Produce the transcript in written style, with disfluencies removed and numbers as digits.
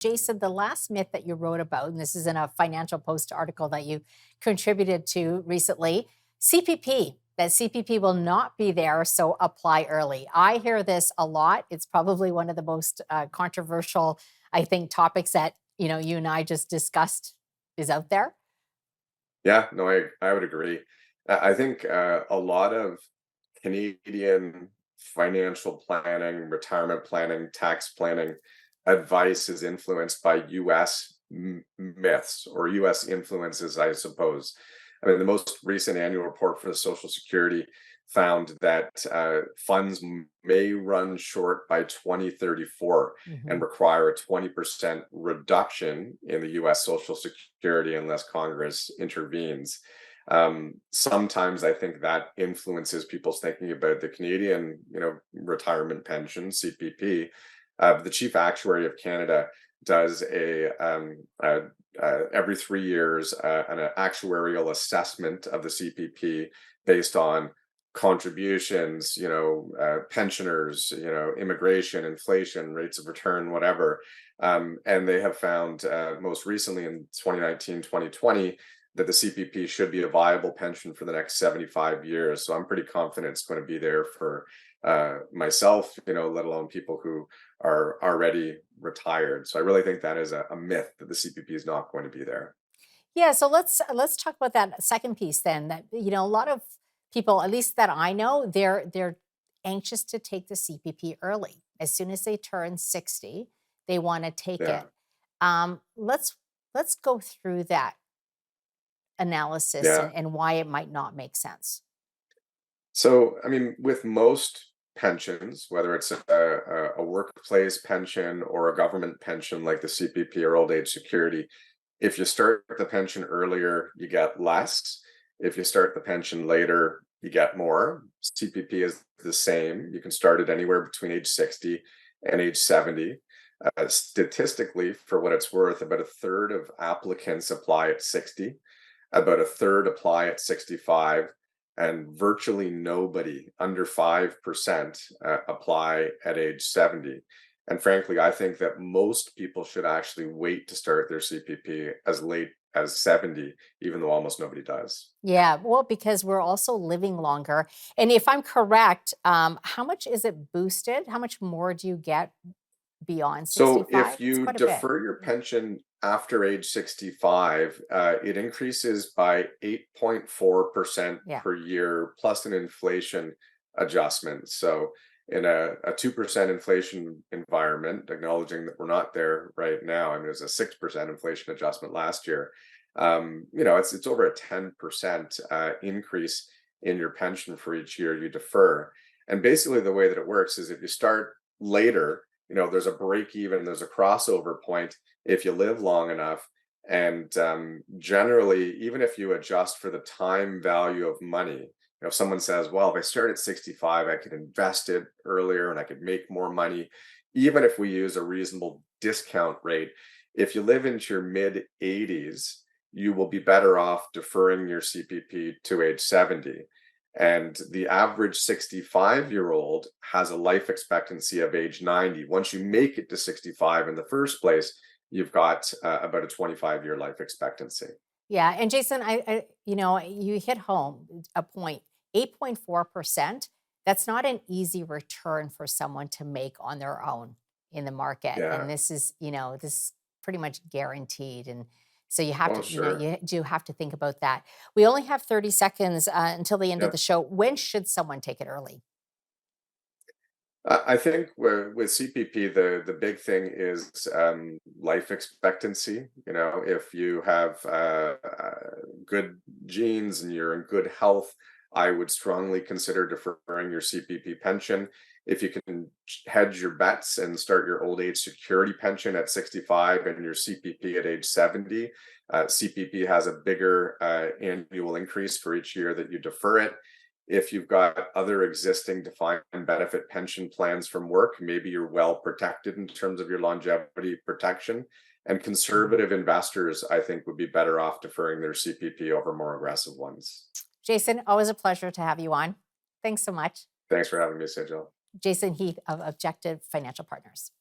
Jason, the last myth that you wrote about, and this is in a Financial Post article that you contributed to recently, CPP, that CPP will not be there, so apply early. I hear this a lot. It's probably one of the most controversial, I think, topics that you and I just discussed is out there. Yeah, no, I would agree. I think a lot of Canadian financial planning, retirement planning, tax planning advice is influenced by US myths or US influences, I suppose. I mean, the most recent annual report for the Social Security found that funds may run short by 2034 and Mhm. require a 20% reduction in the US Social Security unless Congress intervenes. Sometimes I think that influences people's thinking about the Canadian, retirement pension, CPP. The chief actuary of Canada does every 3 years an actuarial assessment of the CPP based on contributions, pensioners, immigration, inflation, rates of return, whatever. And they have found most recently in 2019, 2020 that the CPP should be a viable pension for the next 75 years. So I'm pretty confident it's going to be there for myself, let alone people who are already retired. So I really think that is a myth that the CPP is not going to be there. Yeah, so let's talk about that second piece then. That a lot of people, at least that I know, they're anxious to take the CPP early. As soon as they turn 60, they want to take Yeah. it. Let's go through that analysis Yeah. and why it might not make sense. So, I mean, with most pensions, whether it's a workplace pension or a government pension like the CPP or old age security, if you start the pension earlier, you get less. If you start the pension later, you get more. CPP is the same. You can start it anywhere between age 60 and age 70. Statistically, for what it's worth, about a third of applicants apply at 60, about a third apply at 65, and virtually nobody, under 5%, apply at age 70. And frankly, I think that most people should actually wait to start their CPP as late as 70, even though almost nobody does. Yeah, well, because we're also living longer. And if I'm correct, how much is it boosted? How much more do you get beyond So 65? if It's you quite a bit. defer your pension after age 65, it increases by 8.4% Yeah. per year, plus an inflation adjustment. So in a 2% inflation environment, acknowledging that we're not there right now, I mean, it was a 6% inflation adjustment last year. It's over a 10% increase in your pension for each year you defer. And basically the way that it works is if you start later, there's a break even, there's a crossover point if you live long enough. And generally, even if you adjust for the time value of money, if someone says, well, if I start at 65, I could invest it earlier and I could make more money, even if we use a reasonable discount rate, if you live into your mid 80s, you will be better off deferring your CPP to age 70. And the average 65-year-old has a life expectancy of age 90. Once you make it to 65 in the first place, you've got about a 25-year life expectancy. Yeah, and Jason, you hit home a point. 8.4%. That's not an easy return for someone to make on their own in the market. And Yeah. this is pretty much guaranteed. And so you have Oh, to, sure. you do have to think about that. We only have 30 seconds until the end of Yeah. the show. When should someone take it early? I think with CPP, the big thing is life expectancy. If you have good genes and you're in good health, I would strongly consider deferring your CPP pension. If you can hedge your bets and start your old age security pension at 65 and your CPP at age 70, CPP has a bigger annual increase for each year that you defer it. If you've got other existing defined benefit pension plans from work, maybe you're well protected in terms of your longevity protection. And Mhm. conservative investors, I think, would be better off deferring their CPP over more aggressive ones. Jason, always a pleasure to have you on. Thanks so much. Thanks for having me, Saijal. Jason Heath of Objective Financial Partners.